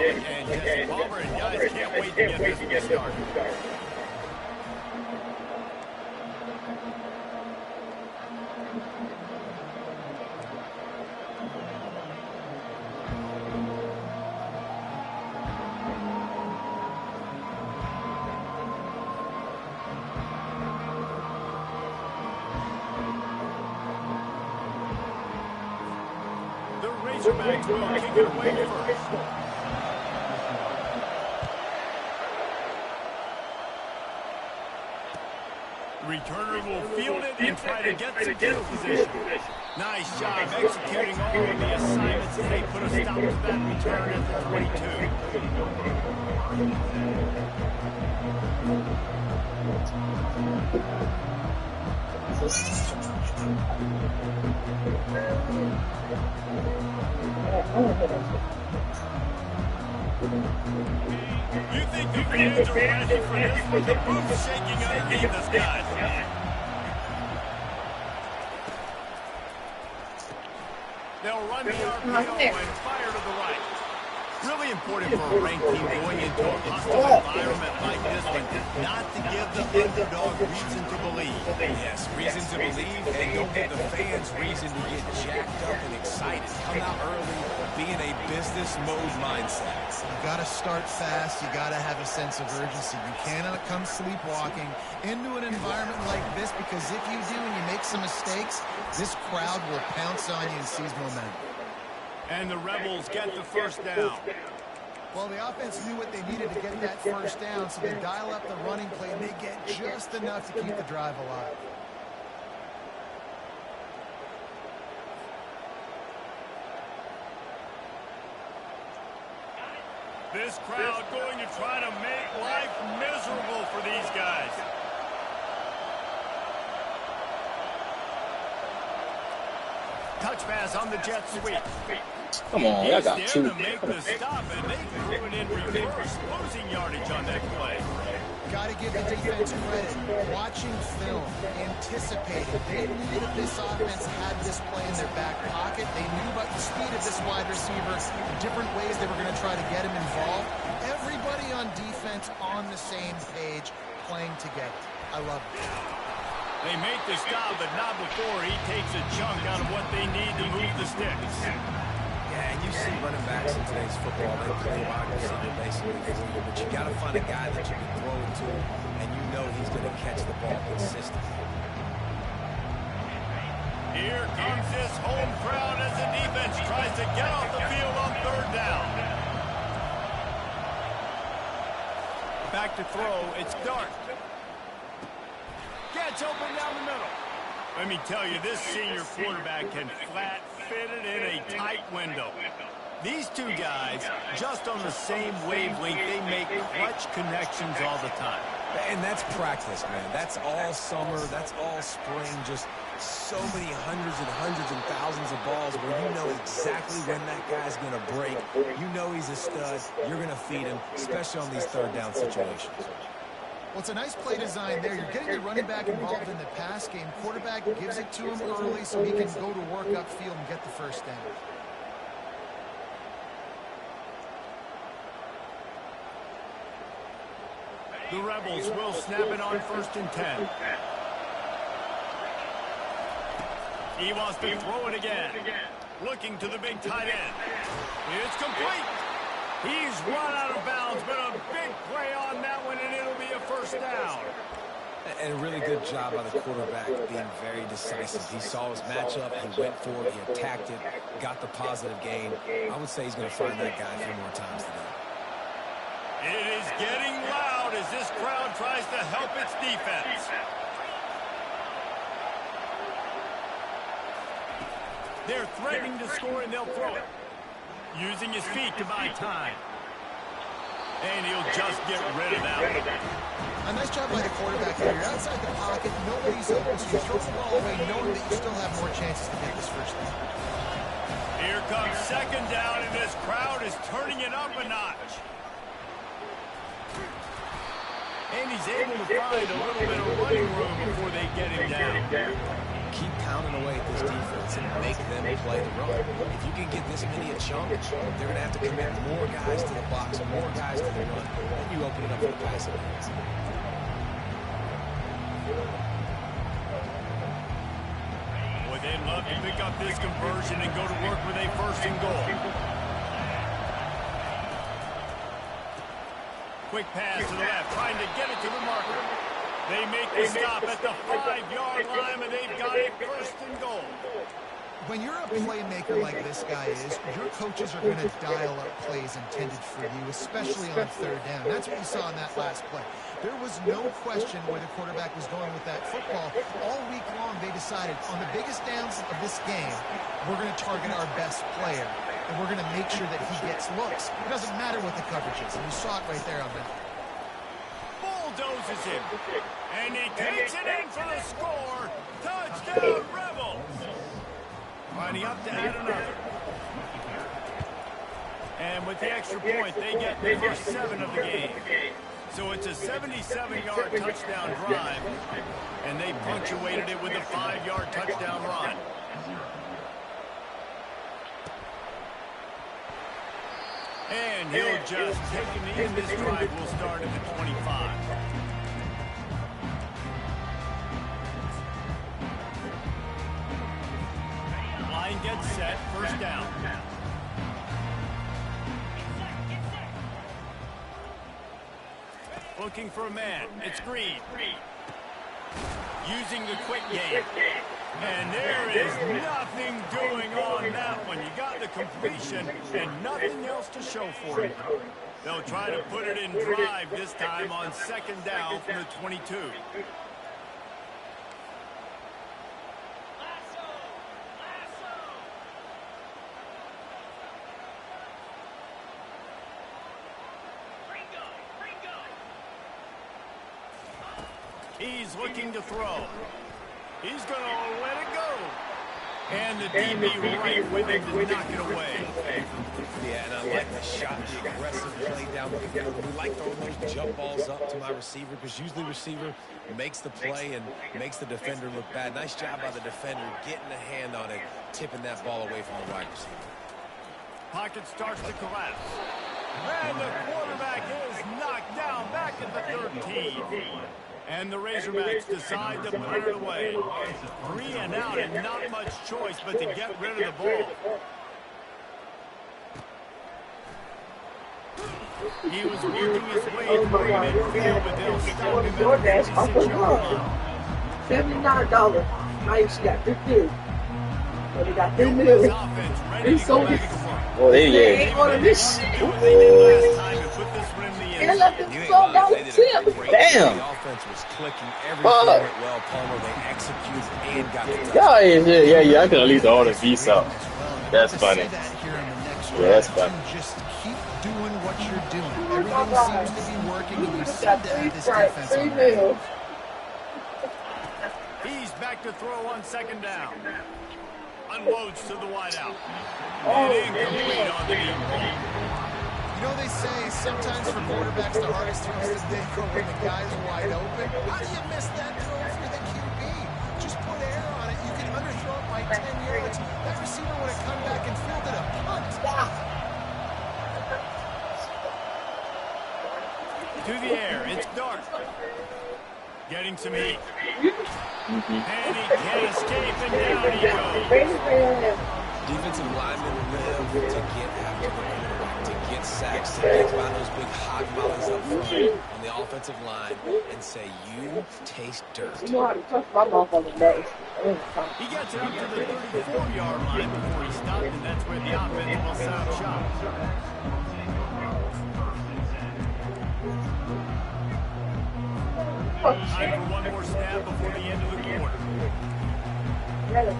And just Palmer and guys can't wait to get this one started. Razorbacks will kick it away first. Returner will field it and try to get some field position. Nice job executing all of the assignments as they put a stop to that return at the 22. You think the fans are ready for this with the roof shaking underneath us, guys? They'll run the RPO and fire to the right. Really important for a ranked team going into a hostile environment like this one not to give the underdog reason to believe. Yes, reason to believe, and don't give the fans reason to get jacked up and excited. Come out early, be in a business mode mindset. You got to start fast. You got to have a sense of urgency. You cannot come sleepwalking into an environment like this, because if you do and you make some mistakes, this crowd will pounce on you and seize momentum. And the Rebels get the first down. Well, the offense knew what they needed to get that first down, so they dial up the running play, and they get just enough to keep the drive alive. This crowd going to try to make life miserable for these guys. Touch pass on the jet sweep. Come on, I got two. To make the stop, and they threw it in reverse, losing yardage on that play. Got to give the defense credit. Watching film, anticipating. They knew that this offense had this play in their back pocket. They knew about the speed of this wide receiver, the different ways they were going to try to get him involved. Everybody on defense on the same page, playing together. I love it. They make the stop, but not before he takes a chunk out of what they need to move the sticks. Yeah, and you see running backs in today's football, they play wide receiver basically for you, but you got to find a guy that you can throw it to, and you know he's going to catch the ball consistently. Here comes this home crowd as the defense tries to get off the field on third down. Back to throw, it's Dart. Gets open down the middle. Let me tell you, this senior quarterback can flat fit it in a tight window. These two guys, just on the same wavelength, they make clutch connections all the time. And that's practice, man. That's all summer. That's all spring. Just so many hundreds and thousands of balls where you know exactly when that guy's going to break. You know he's a stud. You're going to feed him, especially on these third down situations. Well, it's a nice play design there. You're getting your running back involved in the pass game. Quarterback gives it to him early so he can go to work upfield and get the first down. The Rebels will snap it on 1st and 10. He wants to throw it again. Looking to the big tight end. It's complete. He's run out of bounds, but a big play on that one, and it'll be a first down. And a really good job by the quarterback being very decisive. He saw his matchup, he went for it, he attacked it, got the positive gain. I would say he's going to find that guy a few more times today. It is getting loud as this crowd tries to help its defense. They're threatening to score, and they'll throw it. Using his feet to buy time. And he'll just get rid of that one. A nice job by the quarterback here. You're outside the pocket, nobody's open, so you throw the ball away knowing that you still have more chances to get this first down. Here comes 2nd down, and this crowd is turning it up a notch. And he's able to find a little bit of running room before they get him down. keep pounding away at this defense and make them play the run. If you can get this many a chunk, they're going to have to commit more guys to the box, more guys to the run, and you open it up for the passing game. Boy, they'd love to pick up this conversion and go to work with a first and goal. Quick pass to the left, trying to get it to the marker. They make the stop at the 5-yard line, and they've got a first and goal. When you're a playmaker like this guy is, your coaches are going to dial up plays intended for you, especially on third down. That's what you saw in that last play. There was no question where the quarterback was going with that football. All week long, they decided on the biggest downs of this game, we're going to target our best player, and we're going to make sure that he gets looks. It doesn't matter what the coverage is, and you saw it right there on that. Bulldozes him, and he takes it in for the score. Touchdown, Rebels! Lining up to add another. And with the extra point, they get the first 7 of the game. So it's a 77-yard touchdown drive, and they punctuated it with a 5-yard touchdown run. And he'll just take him in. This drive will start at the 25. Line gets set, first down. Looking for a man, it's Green. Using the quick game. And there is nothing doing on that one. You got the completion and nothing else to show for it. They'll try to put it in drive this time on second down from the 22. He's looking to throw. He's going to let it go. And the DB right with him to knock it away. Yeah, and I like the shot, the aggressive play down the field. We like throwing those jump balls up to my receiver because usually the receiver makes the play and makes the defender look bad. Nice job by the defender getting a hand on it, tipping that ball away from the wide receiver. Pocket starts to collapse. And the quarterback is knocked down back at the 13. And the Razorbacks decide to put it away. 3 and out and not much choice but to get rid of the ball. He was working his way through midfield, but they'll stop him at the 56-yard line. $79. Now you got 15. Well, they got $3 million. They sold it. Oh, they ain't on this shit. And let them go down the tip. Damn. The offense was clicking. Everything went well. Palmer, they executed and got the touchdown. Yeah, I can at least order these up. That's funny. Yeah, that's funny. Just keep doing what you're doing. Everything seems to be working, and you said that this defense on that. He's back to throw on second down. Unloads to the wideout. And incomplete on the deep ball. You know, they say sometimes for quarterbacks the hardest throws is they throw when the guy's wide open. How do you miss that throw if you're the QB? Just put air on it. You can underthrow it by 10 yards. That receiver would have come back and fielded a punt. To the air, it's Dart. Getting some heat. And he can't escape, and down he goes. Defensive linemen live to get after the quarterback, to get sacks, to get by those big hog mollies up front on the offensive line and say, you taste dirt. You know how to touch my mouth on the nose. He gets it up to the 34-yard line before he stopped, and that's where the offense will set up shop. Time for one more snap before the end of the quarter. Really?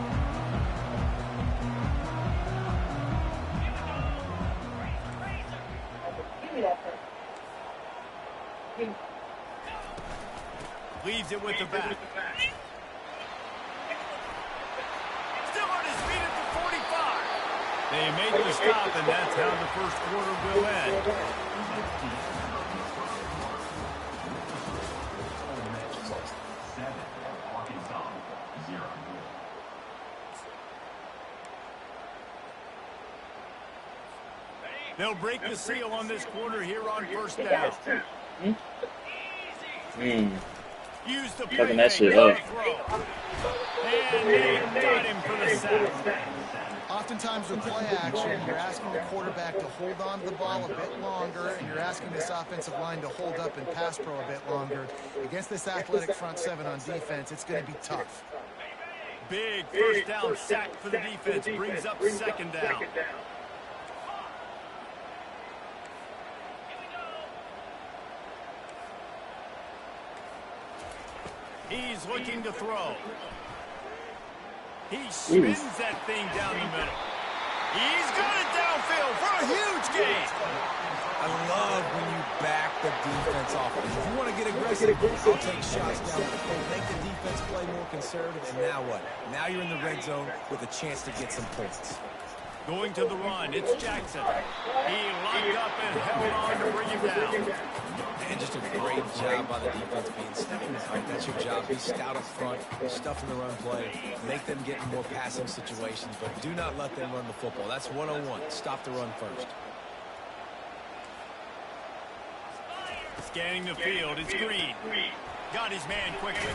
Give me that first. Leaves it with the back. Still on his feet at the 45. They made the stop, and that's how the first quarter will end. They'll break the seal on this quarter here on first down. Use the Fucking that shit up. And they got him for the sack. Oftentimes with play action, you're asking the quarterback to hold on to the ball a bit longer, and you're asking this offensive line to hold up in pass pro a bit longer. Against this athletic front seven on defense, it's going to be tough. Big first down sack for the defense. Brings up second down. He's looking to throw. He spins that thing down the middle. He's got it downfield for a huge gain. I love when you back the defense off. If you want to get aggressive, I'll take shots down the field, make the defense play more conservative, and now what? Now you're in the red zone with a chance to get some points. Going to the run, it's Jackson. He locked up and held on to bring him down. And just a great job by the defense being stout. Right, that's your job. Be stout up front, stuff in the run play, make them get in more passing situations, but do not let them run the football. That's 101. Stop the run first. Scanning the field, it's Green. Got his man quickly.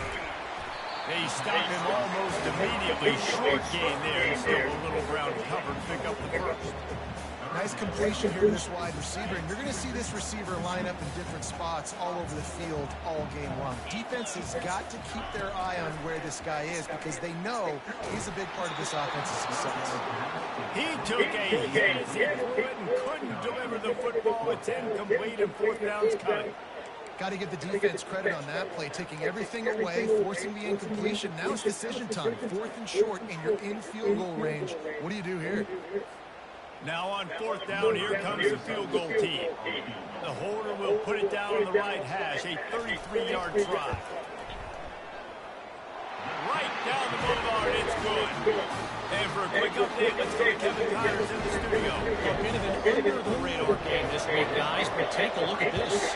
They stop him almost immediately. Short gain there, and still a little ground cover to pick up the first. Nice completion here to this wide receiver, and you're going to see this receiver line up in different spots all over the field all game long. Defense has got to keep their eye on where this guy is because they know he's a big part of this offense's success. He took a hit as he threw it and couldn't deliver the football. It's incomplete and fourth down's coming. Got to give the defense credit on that play, taking everything away, forcing the incompletion. Now it's decision time. 4th and short, and you're in field goal range. What do you do here? Now on fourth down, here comes the field goal team. The holder will put it down on the right hash, a 33-yard try. Right down the boulevard, it's good. And for a quick update, let's go to Kevin Connors in the studio. A bit of an under-the-radar game this week, guys, but take a look at this.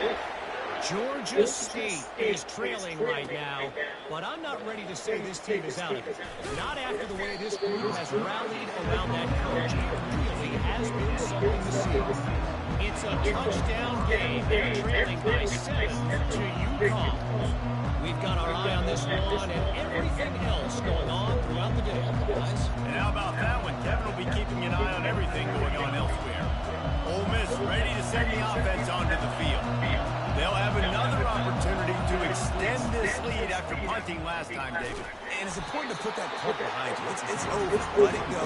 Georgia State is trailing right now, but I'm not ready to say this team is out of it. Not after the way this group has rallied around that coach. It really has been something to see. It's a touchdown game. They're trailing by 7 to UConn. We've got our eye on this one and everything else going on throughout the day, guys. And how about that one? Kevin will be keeping an eye on everything going on elsewhere. Ole Miss ready to send the offense onto the field. They'll have another opportunity to extend this lead after punting last time, David. And it's important to put that punt behind you. It's over. Let it go.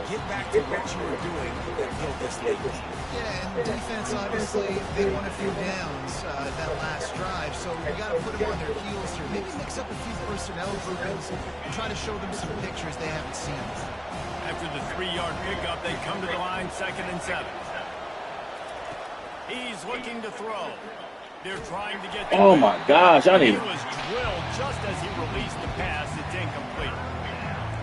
Get back to what you were doing that built this lead. Yeah, and defense, obviously, they won a few downs that last drive, so you got to put them on their heels here. Maybe mix up a few personnel groupings and try to show them some pictures they haven't seen. After the 3-yard pickup, they come to the line 2nd and 7. He's looking to throw. They're trying to get. Oh my gosh, I need. He was drilled just as he released the pass. It's incomplete.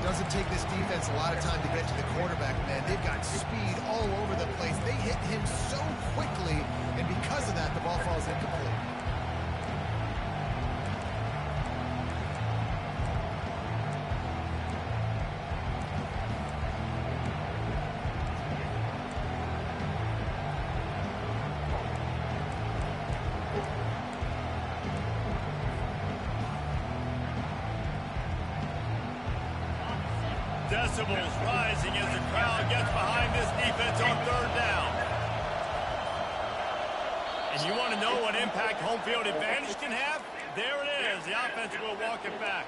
Doesn't take this defense a lot of time to get to the quarterback, man. They've got speed all over the place. They hit him so quickly, and because of that, the ball falls incomplete. Decibels rising as the crowd gets behind this defense on 3rd down. And you want to know what impact home field advantage can have? There it is. The offense will walk it back.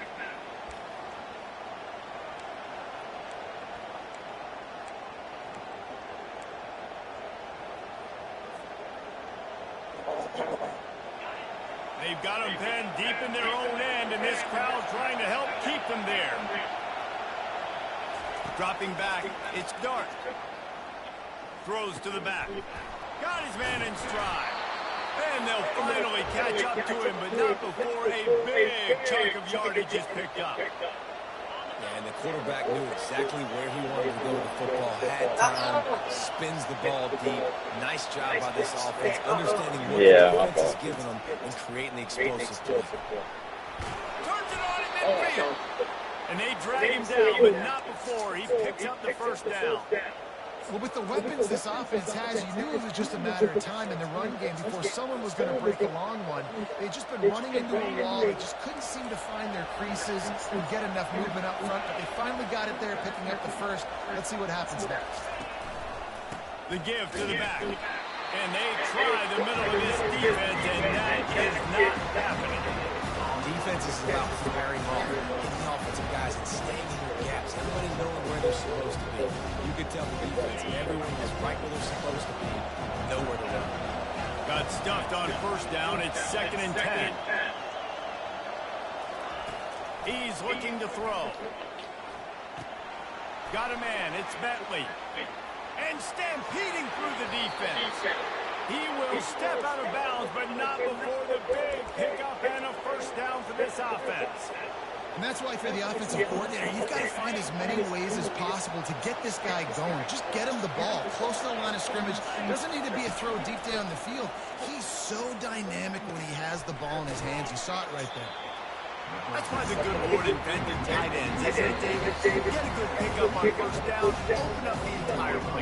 They've got them pinned deep in their own end, and this crowd trying to help keep them there. Dropping back, it's Dart. Throws to the back. Got his man in stride. And they'll finally catch up to him, but not before a big chunk of yardage is picked up. Yeah, and the quarterback knew exactly where he wanted to go with the football. Had time, spins the ball deep. Nice job by this offense, understanding what the defense is giving them and creating the explosive play. Turns it on in midfield. And they drag him down, but not before he picks up the first down. Well, with the weapons this offense has, you knew it was just a matter of time in the run game before someone was going to break a long one. They'd just been running into a wall. They just couldn't seem to find their creases and get enough movement up front, but they finally got it there, picking up the first. Let's see what happens next. The give to the back. And they try the middle of this defense, and that is not happening. Defense is about firing off, hitting the offensive guys and staying in their gaps. Everybody knowing where they're supposed to be. You could tell the defense, everyone is right where they're supposed to be, nowhere to run. Got stuffed on first down. It's 2nd and 10. He's looking to throw. Got a man. It's Bentley. And stampeding through the defense. He will step out of bounds, but not before the big pickup and a first down for this offense. And that's why for the offensive coordinator, you've got to find as many ways as possible to get this guy going. Just get him the ball close to the line of scrimmage. It doesn't need to be a throw deep down the field. He's so dynamic when he has the ball in his hands. You saw it right there. That's why the good Lord invented tight ends, isn't it, David? Get a good pickup on first down, open up the entire play.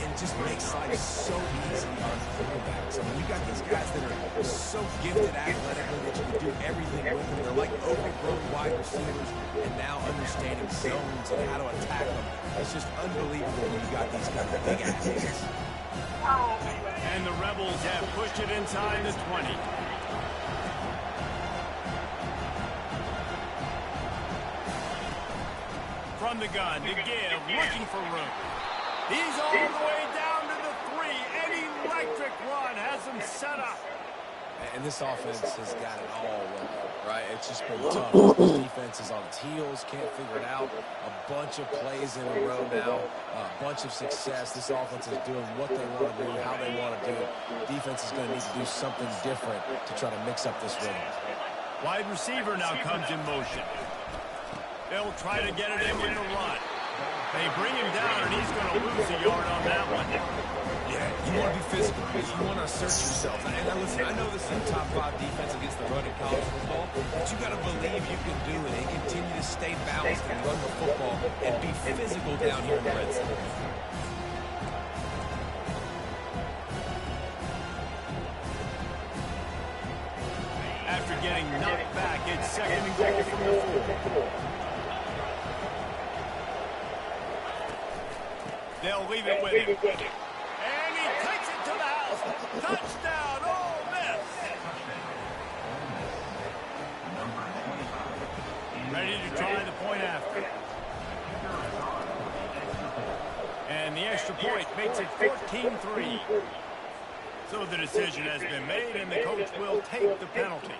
And just makes life so easy on quarterbacks. I mean, you got these guys that are so gifted athletically that you can do everything with them. They're like overgrown wide receivers, and now understanding zones and how to attack them. It's just unbelievable when you got these kind of big athletes. And the Rebels have pushed it inside the 20. From the gun to give, looking for room. He's all the way down to the 3. An electric run has him set up. And this offense has got it all working, right? It's just been tough. This defense is on its heels, can't figure it out. A bunch of plays in a row now, a bunch of success. This offense is doing what they want to do, how they want to do it. Defense is going to need to do something different to try to mix up this rhythm. Wide receiver now comes in motion. They'll try to get it in with the run. They bring him down, and he's going to lose a yard on that one. Yeah, you want to be physical. You want to assert yourself. And listen, I know this is a top 5 defense against the run in college football, but you got to believe you can do it and continue to stay balanced and run the football and be physical down here in the red zone. After getting knocked back, it's 2nd and goal from the 4. They'll leave it with him. And he takes it to the house. Touchdown, Ole Miss. Ready to try the point after. And the extra point makes it 14-3. So the decision has been made, and the coach will take the penalty.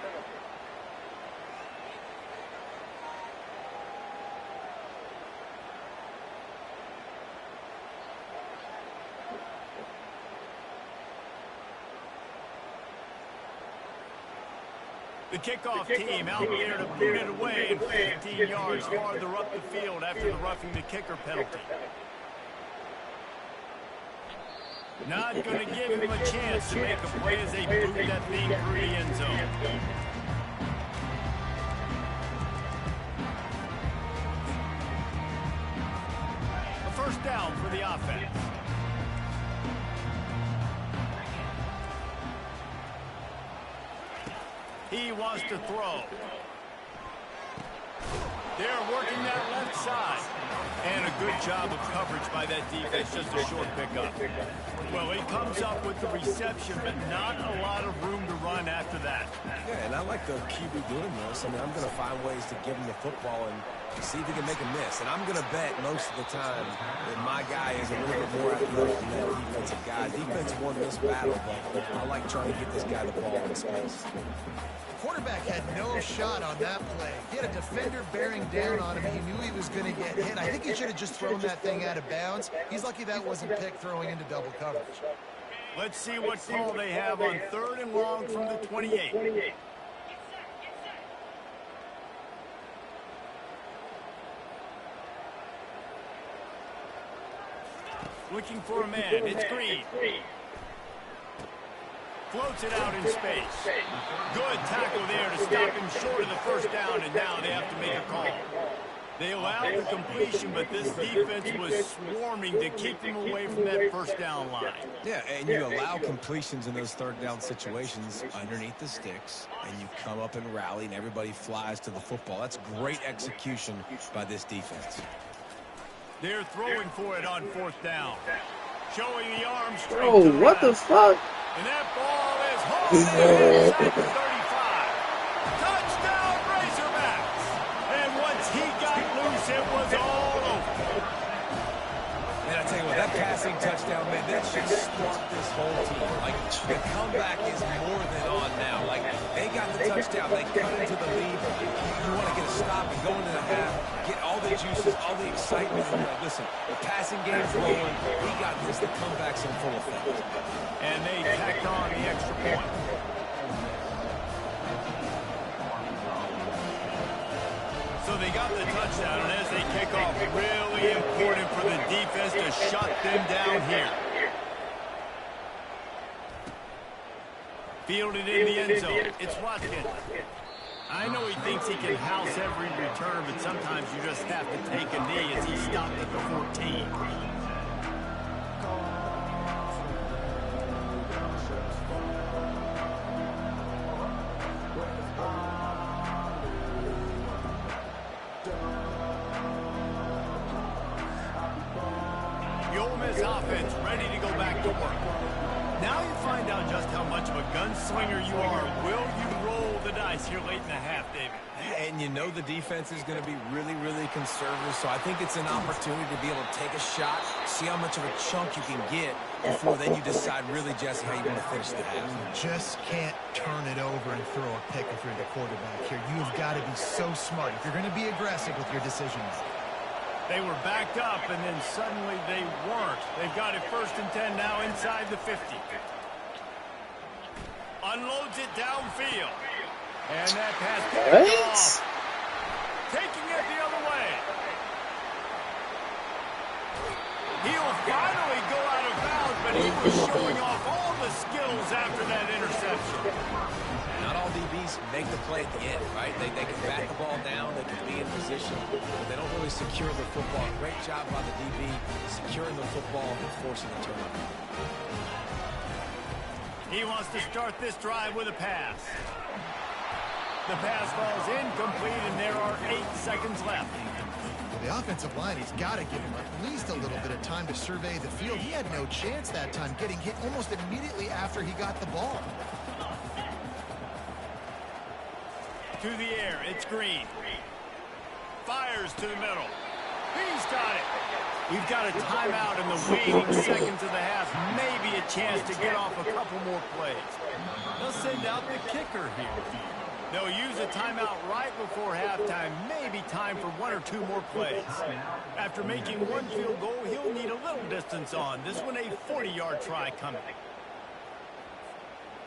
The kickoff team out there to boot it away and 15 yards farther up the field after the roughing the kicker penalty. Not going to give him a chance to make a play as they boot that thing through the end zone. A first down for the offense. He wants to throw. They're working that left side. And a good job of coverage by that defense, just a short pickup. Well, he comes up with the reception, but not a lot of room to run after that. Yeah, and I like the QB doing this. I mean, I'm going to find ways to give him the football and see if he can make a miss. And I'm going to bet most of the time that my guy is a little bit more athletic than that defensive guy. Defense won this battle, but I like trying to get this guy the ball in space. Quarterback had no shot on that play. He had a defender bearing down on him. He knew he was going to get hit. I think he should have just thrown that thing out of bounds. He's lucky that wasn't picked throwing into double coverage. Let's see what call they have on 3rd and long from the 28. Looking for a man. It's Green. Floats it out in space. Good tackle there to stop him short of the first down, and now they have to make a call. They allowed the completion, but this defense was swarming to keep them away from that first down line. Yeah, and you allow completions in those third down situations underneath the sticks, and you come up and rally, and everybody flies to the football. That's great execution by this defense. They're throwing for it on fourth down. Showing the arm strength. Oh, what the fuck? And that ball is home inside the 35. Touchdown, Razorbacks. And once he got loose, it was all over. And I tell you what, that passing touchdown, man, that should spark this whole team. Like, the comeback is more than on now. Like, they got the touchdown. They cut into the lead. You want to get a stop and go into the half, get all the juices, all the excitement. And like, listen, the passing game's rolling. We got this. The comeback's in full effect. And they tacked on the extra point. So they got the touchdown, and as they kick off, really important for the defense to shut them down here. Fielded in the end zone. It's Watkins. I know he thinks he can house every return, but sometimes you just have to take a knee as he stopped at the 14. The Ole Miss offense ready to go back to work. Now you find out just how much of a gunslinger you are. Will you roll the dice here late in the half, David? And you know the defense is going to be really, really conservative, so I think it's an opportunity to be able to take a shot, see how much of a chunk you can get before then you decide really, Jesse, how you're going to finish the half. You just can't turn it over and throw a pick if you're the quarterback here. You've got to be so smart if you're going to be aggressive with your decisions. They were backed up, and then suddenly they weren't. They've got it 1st and 10 now inside the 50. Unloads it downfield. And that pass picked off. Taking it the other way. He'll finally go out of bounds, but he was showing off all the skills after that interception. Not all DBs make the play at the end, right? They can back the ball down, they can be in position, but they don't really secure the football. Great job by the DB securing the football and forcing the turnover. He wants to start this drive with a pass. The pass falls incomplete, and there are 8 seconds left. The offensive line, he's got to give him at least a little bit of time to survey the field. He had no chance that time, getting hit almost immediately after he got the ball. To the air, it's Green. Fires to the middle. He's got it. We've got a timeout in the waning seconds of the half. Maybe a chance to get off a couple more plays. They'll send out the kicker here. They'll use a timeout right before halftime. Maybe time for 1 or 2 more plays. After making 1 field goal, he'll need a little distance on. This one a 40-yard try coming.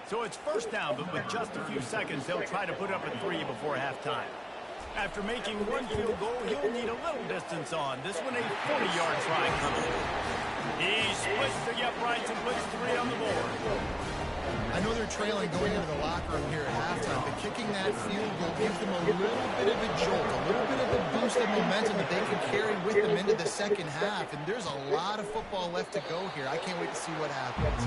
So it's 1st down, but with just a few seconds, they'll try to put up a 3 before halftime. After making 1 field goal, he'll need a little distance on. This one a 40-yard try coming. He splits the uprights and puts 3 on the board. I know they're trailing going into the locker room here at halftime, but kicking that field goal gives them a little bit of a jolt, a little bit of a boost of momentum that they can carry with them into the second half. And there's a lot of football left to go here. I can't wait to see what happens.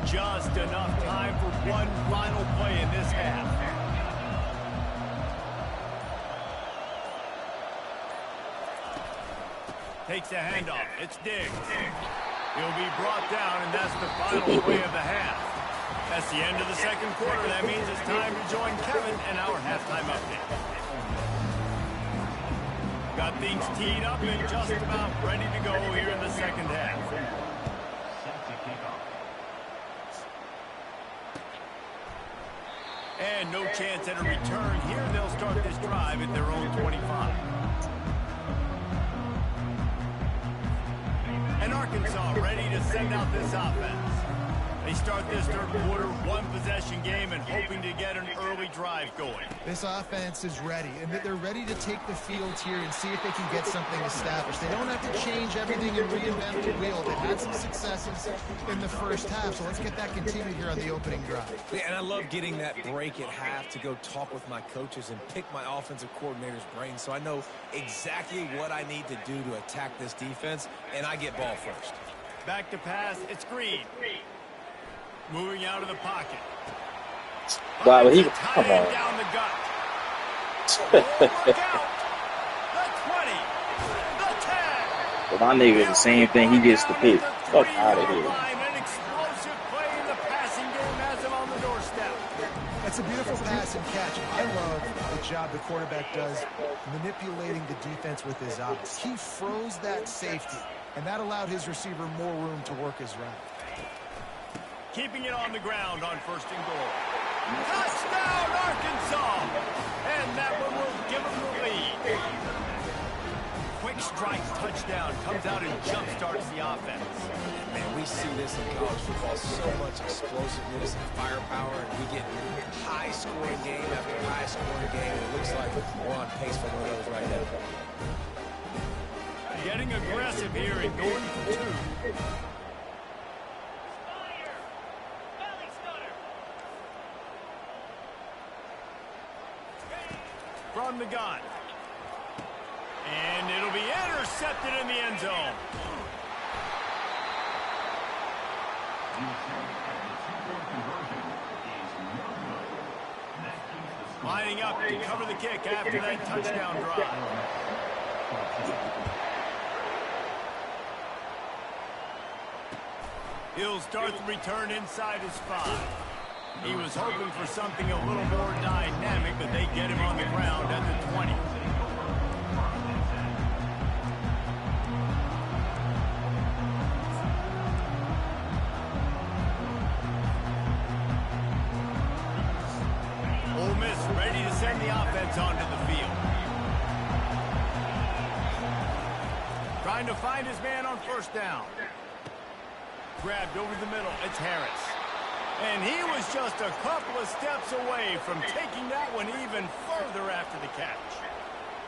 Just enough time for one final play in this half. Takes a handoff. It's Diggs. He'll be brought down, and that's the final play of the half. That's the end of the second quarter. That means it's time to join Kevin and our halftime update. Got things teed up and just about ready to go here in the second half. And no chance at a return here. They'll start this drive at their own 25. And Arkansas ready to send out this offense. They start this third quarter, one-possession game, and hoping to get an early drive going. This offense is ready, and they're ready to take the field here and see if they can get something established. They don't have to change everything and reinvent the wheel. They've had some successes in the first half, so let's get that continued here on the opening drive. Yeah, and I love getting that break at half to go talk with my coaches and pick my offensive coordinator's brain so I know exactly what I need to do to attack this defense, and I get ball first. Back to pass, it's Green. Moving out of the pocket. Wow, come on. Down the gut. Look out. The 20. The 10. But my nigga is the same thing. He gets the pick. Fuck out of here. An explosive play in the passing game has him on the doorstep. That's a beautiful pass and catch. I love the job the quarterback does manipulating the defense with his eyes. He froze that safety, and that allowed his receiver more room to work his route. Keeping it on the ground on 1st and goal. Touchdown, Arkansas! And that one will give them the lead. Quick strike touchdown comes out and jump-starts the offense. Man, we see this in college football, so much explosiveness and firepower, and we get high-scoring game after high-scoring game. It looks like we're on pace for one of those right now. Getting aggressive here and going for 2. From the gun. And it'll be intercepted in the end zone. Lining up to cover the kick after that touchdown drive. He'll start the return inside his 5. He was hoping for something a little more dynamic, but they get him on the ground at the 20. Ole Miss ready to send the offense onto the field. Trying to find his man on 1st down. Grabbed over the middle. It's Harris. And he was just a couple of steps away from taking that one even further after the catch.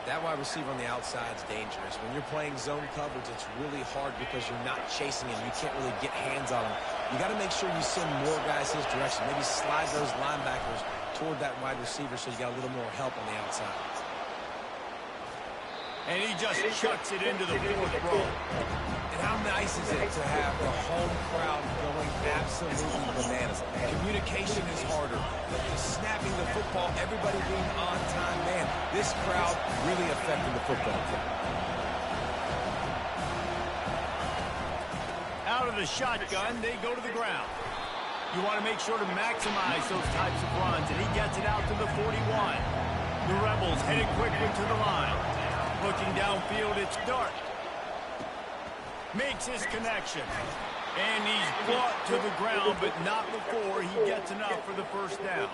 That wide receiver on the outside is dangerous. When you're playing zone coverage, it's really hard because you're not chasing him. You can't really get hands on him. You got to make sure you send more guys his direction. Maybe slide those linebackers toward that wide receiver so you got a little more help on the outside. And he just chucks it into the 4th row. And how nice is it to have the home crowd going absolutely bananas? Communication is harder. Snapping the football, everybody being on time. Man, this crowd really affecting the football game. Out of the shotgun, they go to the ground. You want to make sure to maximize those types of runs, and he gets it out to the 41. The Rebels headed quickly to the line. Looking downfield, it's Dart. Makes his connection. And he's brought to the ground, but not before he gets enough for the 1st down.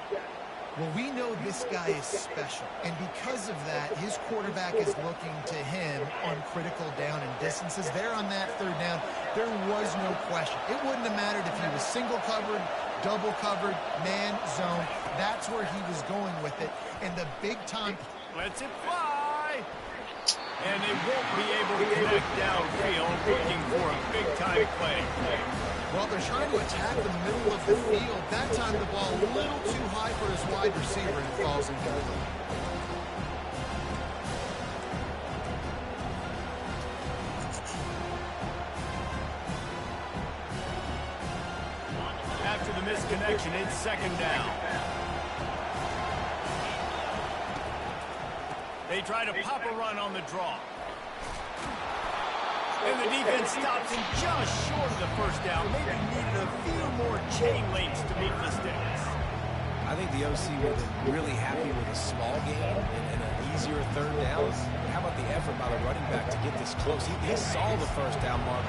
Well, we know this guy is special, and because of that, his quarterback is looking to him on critical down and distances. There on that 3rd down, there was no question. It wouldn't have mattered if he was single covered, double covered, man, zone. That's where he was going with it, and the big time. Lets it fly. And they won't be able to connect downfield, looking for a big-time play. Well, they're trying to attack the middle of the field. That time the ball a little too high for his wide receiver, and it falls incomplete. After the misconnection, it's 2nd down. They try to pop a run on the draw. And the defense stops him just short of the 1st down. Maybe needed a few more chain links to meet the sticks. I think the OC would have been really happy with a small game and an easier 3rd down. How about the effort by the running back to get this close? He saw the 1st down mark,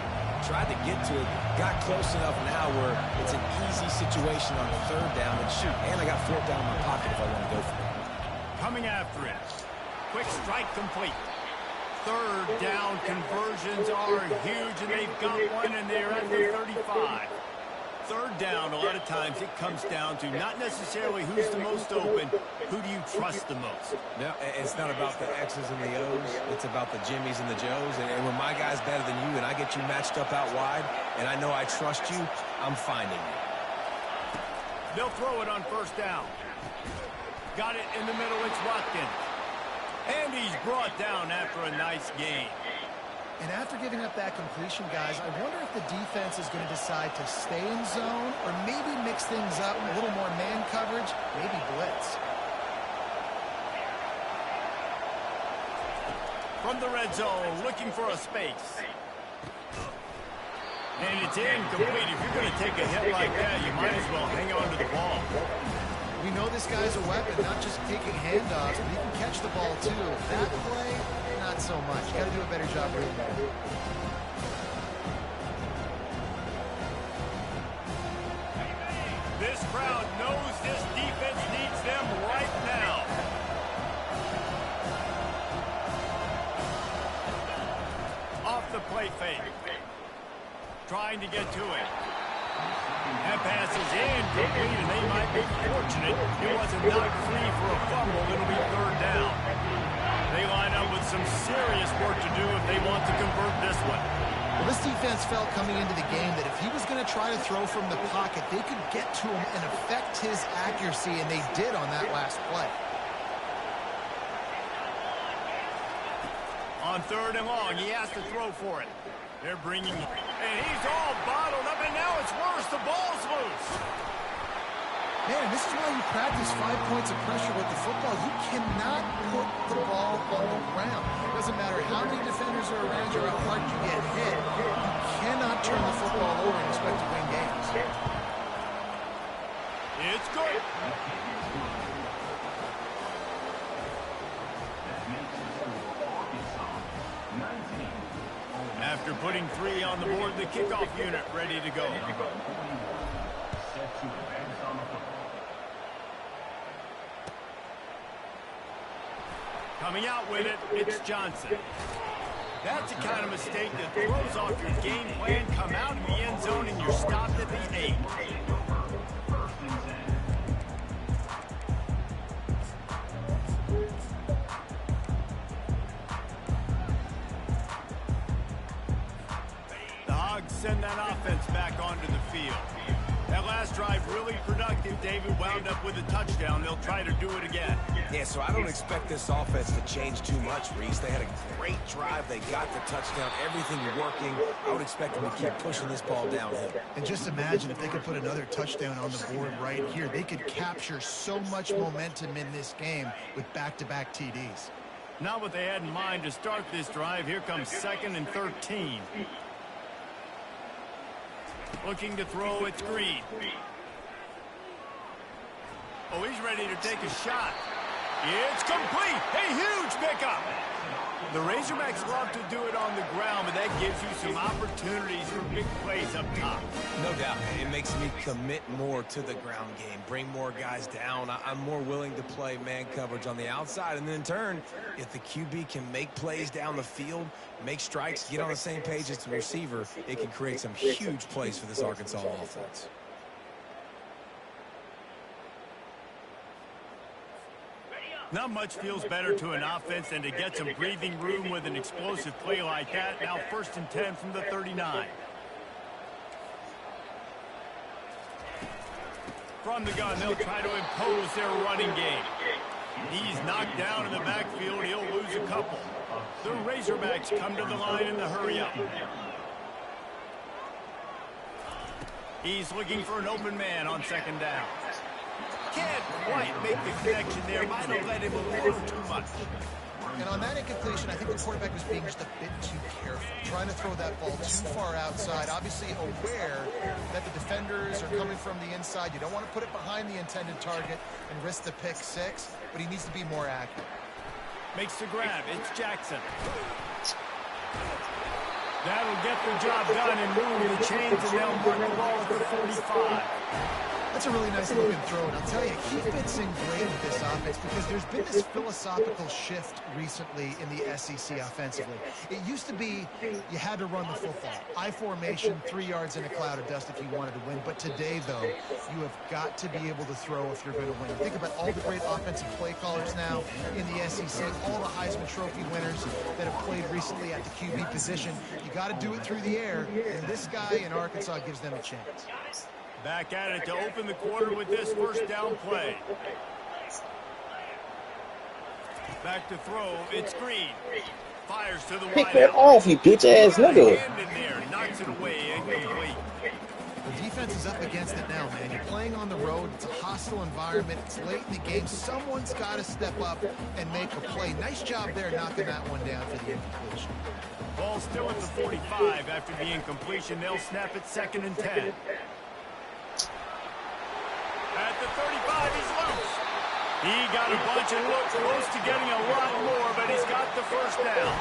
tried to get to it, got close enough now where it's an easy situation on the 3rd down. And shoot, and I got 4th down in my pocket if I want to go for it. Coming after it. Quick strike complete. 3rd down conversions are huge, and they've got one, and they're at the 35. third down, a lot of times it comes down to not necessarily who's the most open, who do you trust the most? No, it's not about the X's and the O's. It's about the Jimmies and the Joes. And when my guy's better than you and I get you matched up out wide and I know I trust you, I'm finding you. They'll throw it on first down. Got it in the middle. It's Watkins. And he's brought down after a nice gain. And after giving up that completion, guys, I wonder if the defense is going to decide to stay in zone or maybe mix things up, a little more man coverage, maybe blitz. From the red zone, looking for a space. And it's incomplete. If you're going to take a hit like that, you might as well hang on to the ball. We know this guy's a weapon, not just taking handoffs, but he can catch the ball too. That play, not so much. Got to do a better job reading that. This crowd knows this defense needs them right now. Off the play fake. Trying to get to it. That pass is incomplete, and they might be fortunate it wasn't knocked free for a fumble. It'll be third down. They line up with some serious work to do if they want to convert this one. Well, this defense felt coming into the game that if he was going to try to throw from the pocket, they could get to him and affect his accuracy, and they did on that last play. On third and long, he has to throw for it. They're bringing it, and he's all bottled up, and now it's worse. The ball's loose. Man, this is why you practice 5 points of pressure with the football. You cannot put the ball on the ground. It doesn't matter how many defenders are around you or how hard you get hit. You cannot turn the football over and expect to win games. It's good. After putting 3 on the board, the kickoff unit ready to go. Coming out with it, it's Johnson. That's the kind of mistake that throws off your game plan. Come out in the end zone and you're stopped at the 8. Send that offense back onto the field. That last drive really productive. David wound up with a touchdown. They'll try to do it again. Yeah, so I don't expect this offense to change too much, Reese. They had a great drive. They got the touchdown. Everything working. I would expect them to keep pushing this ball downhill. And just imagine if they could put another touchdown on the board right here. They could capture so much momentum in this game with back-to-back TDs. Not what they had in mind to start this drive. Here comes 2nd and 13. Looking to throw, it's Green. Oh, he's ready to take a shot. It's complete. A huge pickup. The Razorbacks love to do it on the ground, but that gives you some opportunities for big plays up top. No doubt. It makes me commit more to the ground game, bring more guys down. I'm more willing to play man coverage on the outside. And then in turn, if the QB can make plays down the field, make strikes, get on the same page as the receiver, it can create some huge plays for this Arkansas offense. Not much feels better to an offense than to get some breathing room with an explosive play like that. Now 1st and 10 from the 39. From the gun, they'll try to impose their running game. He's knocked down in the backfield. He'll lose a couple. The Razorbacks come to the line in the hurry-up. He's looking for an open man on 2nd down. Can't quite make the connection there. Might have let him a little too much. And on that incompletion, I think the quarterback was being just a bit too careful, trying to throw that ball too far outside, obviously aware that the defenders are coming from the inside. You don't want to put it behind the intended target and risk the pick 6, but he needs to be more accurate. Makes the grab. It's Jackson. That'll get the job done and move the chains, and they'll mark the ball at the 45. That's a really nice looking throw, and I'll tell you, he fits in great with this offense because there's been this philosophical shift recently in the SEC offensively. It used to be you had to run the football. I formation, 3 yards in a cloud of dust if you wanted to win. But today, though, you have got to be able to throw if you're going to win. Think about all the great offensive play callers now in the SEC, all the Heisman Trophy winners that have played recently at the QB position. You got to do it through the air, and this guy in Arkansas gives them a chance. Back at it to open the quarter with this first down play. Back to throw. It's Green. Fires to the Pick that off, you bitch-ass nigga. Knocks it away, incomplete. The defense is up against it now, man. You're playing on the road. It's a hostile environment. It's late in the game. Someone's got to step up and make a play. Nice job there knocking that one down for the incompletion. Ball still at the 45 after the incompletion. They'll snap it 2nd and 10. At the 35, he's loose. He got a bunch and looked close to getting a lot more, but he's got the first down.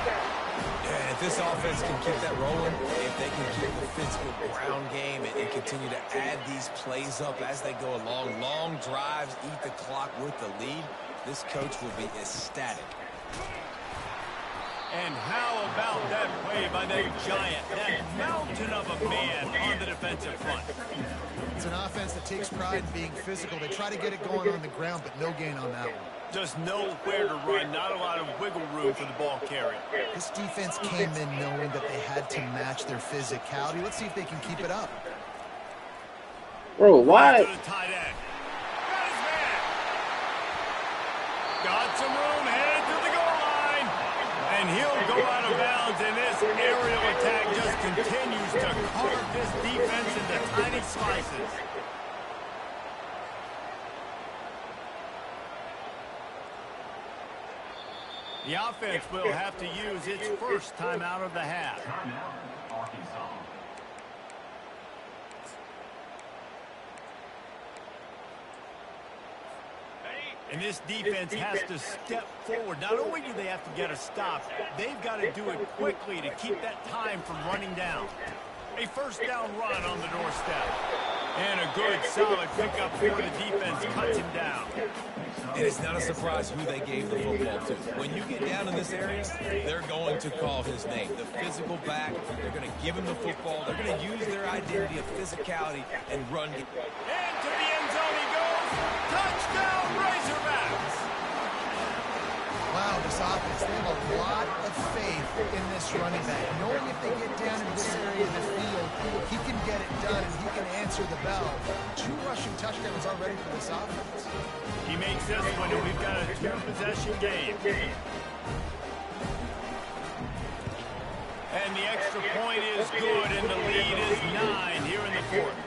Yeah, if this offense can keep that rolling, if they can keep the physical ground game and continue to add these plays up as they go along, long drives, eat the clock with the lead, this coach will be ecstatic. And how about that play by that giant, that mountain of a man on the defensive front? It's an offense that takes pride in being physical. They try to get it going on the ground, but no gain on that one. Just nowhere to run, not a lot of wiggle room for the ball carrier. This defense came in knowing that they had to match their physicality. Let's see if they can keep it up. Bro, why? To the tight end. Got his man. Got some room, headed to the goal line. And he'll go out of bounds, and this aerial attack just continues to carve this defense into tiny slices. The offense will have to use its first timeout of the half. And this defense has to step forward. Not only do they have to get a stop, they've got to do it quickly to keep that time from running down. A first down run on the doorstep. And a good, solid pickup before the defense cuts him down. And it's not a surprise who they gave the football to. When you get down in this area, they're going to call his name. The physical back, they're going to give him the football. They're going to use their identity of physicality and run. And to the end zone he goes. Touchdown, Razorbacks! Wow, this offense, they have a lot of faith in this running back. Knowing if they get down in this area of the field, he can get it done and he can answer the bell. 2 rushing touchdowns already for this offense. He makes this one, and we've got a 2-possession game. And the extra point is good, and the lead is 9 here in the 4th.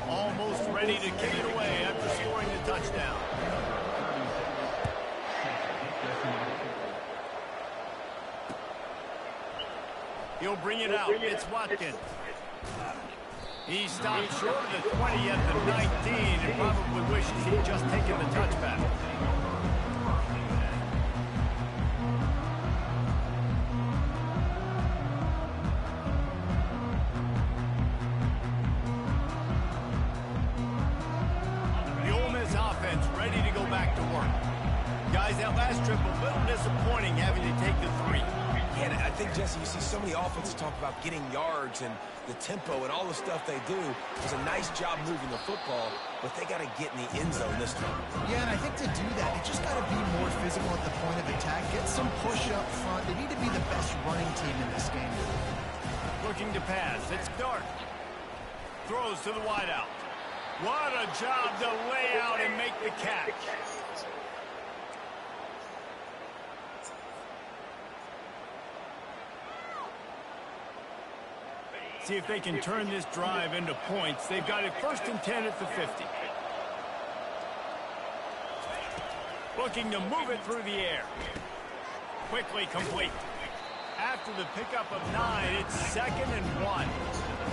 Almost ready to kick it away after scoring the touchdown. He'll bring it out. It's Watkins. He stopped short of the 20 at the 19 and probably wishes he'd just taken the touchback. The Ole Miss offense ready to go back to work. Guys, that last trip a little disappointing having to take the 3. And I think, Jesse, you see so many offenses talk about getting yards and the tempo and all the stuff they do. It was a nice job moving the football, but they got to get in the end zone this time. Yeah, and I think to do that, they just got to be more physical at the point of attack. Get some push up front. They need to be the best running team in this game. Looking to pass. It's Dart. Throws to the wideout. What a job to lay out and make the catch. See if they can turn this drive into points. They've got it 1st and 10 at the 50. Looking to move it through the air. Quickly complete. After the pickup of 9, it's 2nd and 1.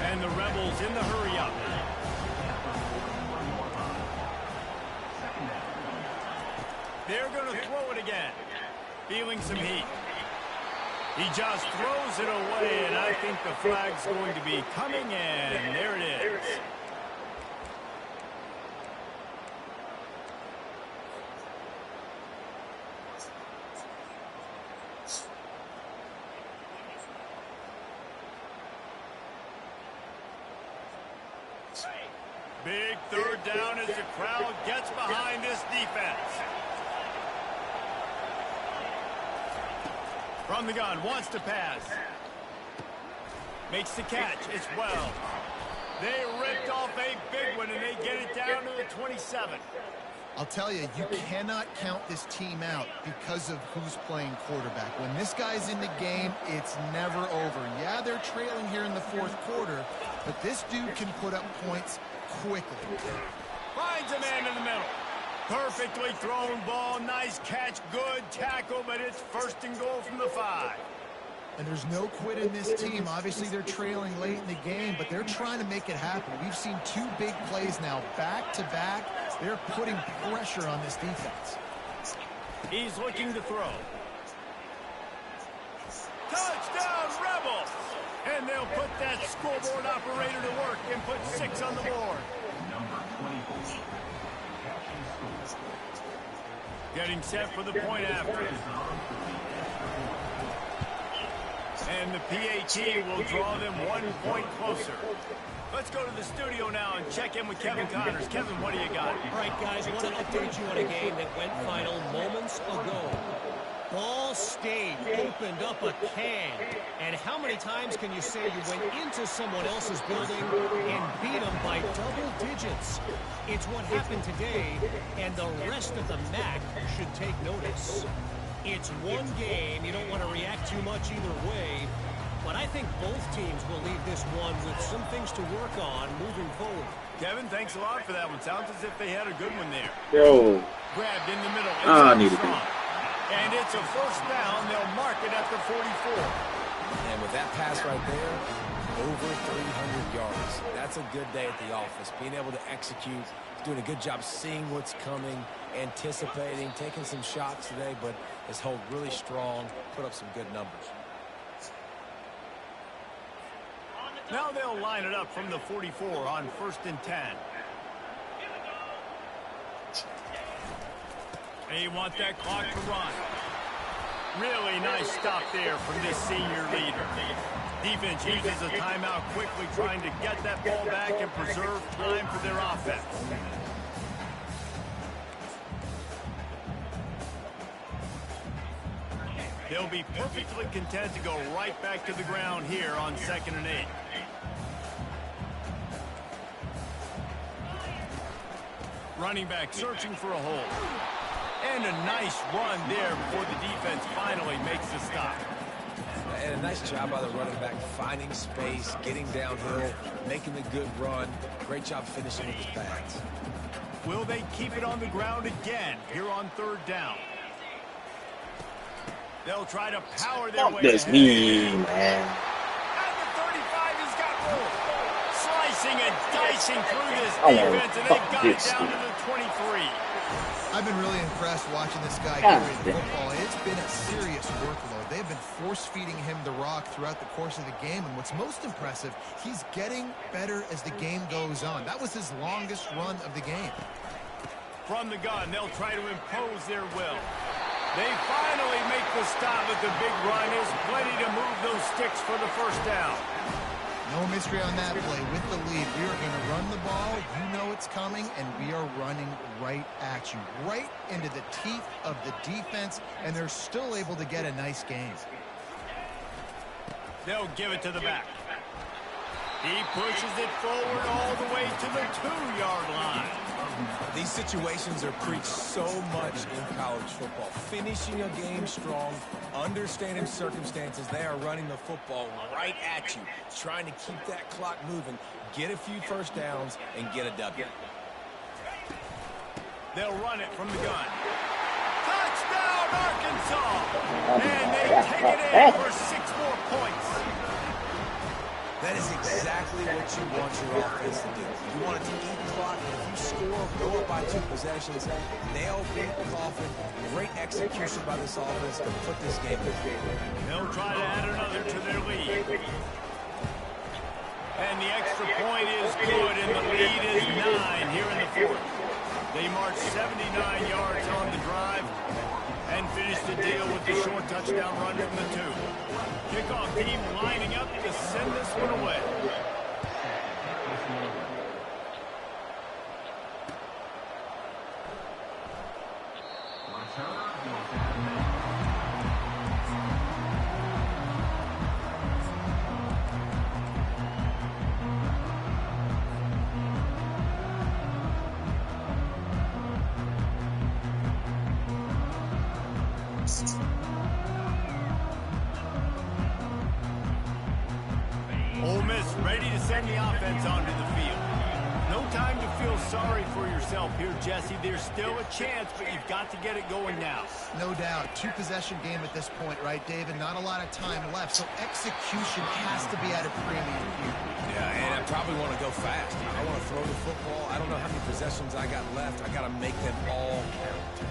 And the Rebels in the hurry up. They're going to throw it again. Feeling some heat. He just throws it away, and I think the flag's going to be coming in. There it is. Big third down as the crowd gets behind this defense. From the gun, wants to pass. Makes the catch. It's well. They ripped off a big one, and they get it down to the 27. I'll tell you, you cannot count this team out because of who's playing quarterback. When this guy's in the game, it's never over. Yeah, they're trailing here in the fourth quarter, but this dude can put up points quickly. Finds a man in the middle. Perfectly thrown ball. Nice catch. Good tackle, but it's first and goal from the 5. And there's no quit in this team. Obviously, they're trailing late in the game, but they're trying to make it happen. We've seen 2 big plays now, back-to-back. They're putting pressure on this defense. He's looking to throw. Touchdown, Rebels! And they'll put that scoreboard operator to work and put 6 on the board. Getting set for the point after. And the PAT will draw them 1 point closer. Let's go to the studio now and check in with Kevin Connors. Kevin, what do you got? All right, guys, I want to update you on a game that went final moments ago. Ball State opened up a can. And how many times can you say you went into someone else's building and beat them by double digits? It's what happened today, and the rest of the MAC should take notice. It's one game. You don't want to react too much either way. But I think both teams will leave this one with some things to work on moving forward. Kevin, thanks a lot for that one. Sounds as if they had a good one there. Yo. Grabbed in the middle. I needed it. And it's a first down. They'll mark it at the 44. And with that pass right there, over 300 yards. That's a good day at the office. Being able to execute, doing a good job seeing what's coming, anticipating, taking some shots today, but has held really strong, put up some good numbers. Now they'll line it up from the 44 on 1st and 10. They want that clock to run. Really nice stop there from this senior leader. Defense uses a timeout quickly, trying to get that ball back and preserve time for their offense. They'll be perfectly content to go right back to the ground here on 2nd and 8. Running back searching for a hole. And a nice run there before the defense finally makes the stop. And a nice job by the running back, finding space, getting downhill, making the good run. Great job finishing with his pads. Will they keep it on the ground again here on 3rd down? They'll try to power their way That's ahead. me, man. And the 35 has got room. Slicing and dicing through this Oh, defense, and they've got it this down dude. to the 23. I've been really impressed watching this guy God carry the damn. football. It's been a serious workload. They've been force-feeding him the rock throughout the course of the game, and what's most impressive, he's getting better as the game goes on. That was his longest run of the game. From the gun, they'll try to impose their will. They finally make the stop, but the big run is plenty to move those sticks for the first down. No mystery on that play. With the lead, we are going to run the ball. You know it's coming, and we are running right at you, right into the teeth of the defense, and they're still able to get a nice game. They'll give it to the back. He pushes it forward all the way to the 2-yard line. These situations are preached so much in college football. Finishing a game strong, understanding circumstances. They are running the football right at you, trying to keep that clock moving, get a few first downs, and get a W. They'll run it from the gun. Touchdown, Arkansas! And they take it in for 6 more points. That is exactly what you want your offense to do. You want it to eat clock, and if you score, go up by 2 possessions, nail beat the coffin, great execution by this offense to put this game away. They'll try to add another to their lead. And the extra point is good, and the lead is 9 here in the fourth. They march 79 yards on the drive and finish the deal with the short touchdown run from the 2. Kickoff team lining up to send this one away. Ole Miss ready to send the offense onto the field. No time to feel sorry for yourself here, Jesse. There's still a chance, but you've got to get it going now. No doubt. 2-possession game at this point, right, David? Not a lot of time left, so execution has to be at a premium here. Yeah, and I probably want to go fast. I want to throw the football. I don't know how many possessions I got left. I got to make them all count.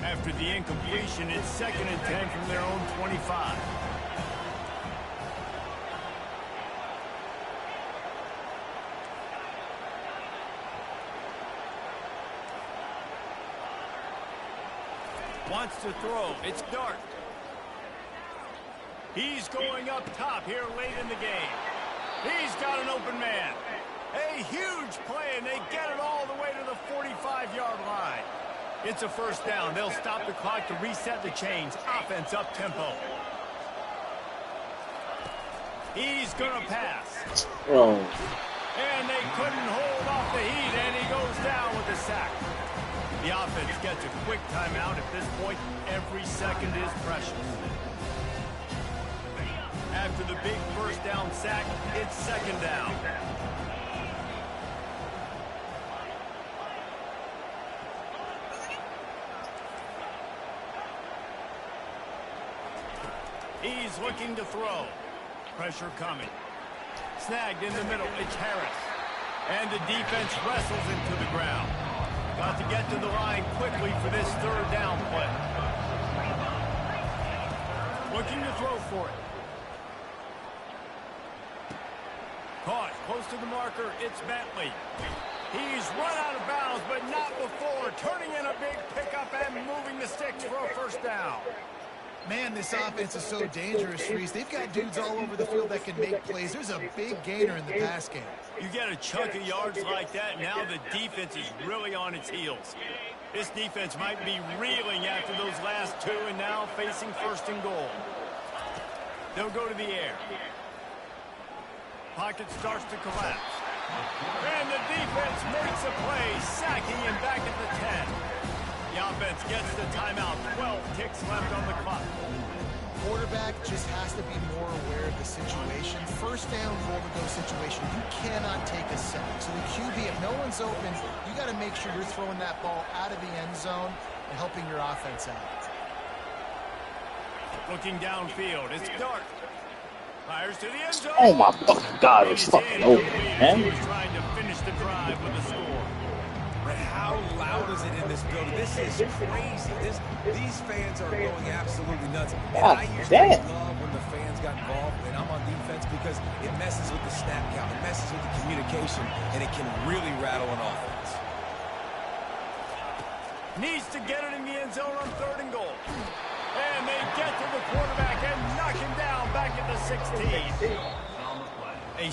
After the incompletion, it's 2nd and 10 from their own 25. Wants to throw. It's Dart. He's going up top here late in the game. He's got an open man. A huge play, and they get it all the way to the 45-yard line. It's a first down. They'll stop the clock to reset the chains. Offense up tempo. He's going to pass. Oh. And they couldn't hold off the heat, and he goes down with a sack. The offense gets a quick timeout. At this point, every second is precious. After the big first down sack, it's 2nd down. He's looking to throw. Pressure coming. Snagged in the middle. It's Harris. And the defense wrestles him to the ground. Got to get to the line quickly for this 3rd down play. Looking to throw for it. Caught close to the marker. It's Bentley. He's run out of bounds, but not before. Turning in a big pickup and moving the sticks for a first down. Man, this offense is so dangerous, Reese. They've got dudes all over the field that can make plays. There's a big gainer in the pass game. You get a chunk of yards like that, now the defense is really on its heels. This defense might be reeling after those last 2 and now facing 1st and goal. They'll go to the air. Pocket starts to collapse. And the defense makes a play, sacking him back at the 10. The offense gets the timeout. 12 ticks left on the clock. Quarterback just has to be more aware of the situation. First down, goal-to-go situation. You cannot take a sack. So the QB, if no one's open, you got to make sure you're throwing that ball out of the end zone and helping your offense out. Looking downfield, it's Dart. Fires to the end zone. Oh my fucking God, it's fucking open, man. He was trying to finish the drive with a score. But how loud is it in this building? This is crazy. These fans are going absolutely nuts. And I usually love when the fans got involved and I'm on defense because it messes with the snap count, it messes with the communication, and it can really rattle an offense. Needs to get it in the end zone on 3rd and goal. And they get to the quarterback and knock him down back at the 16. A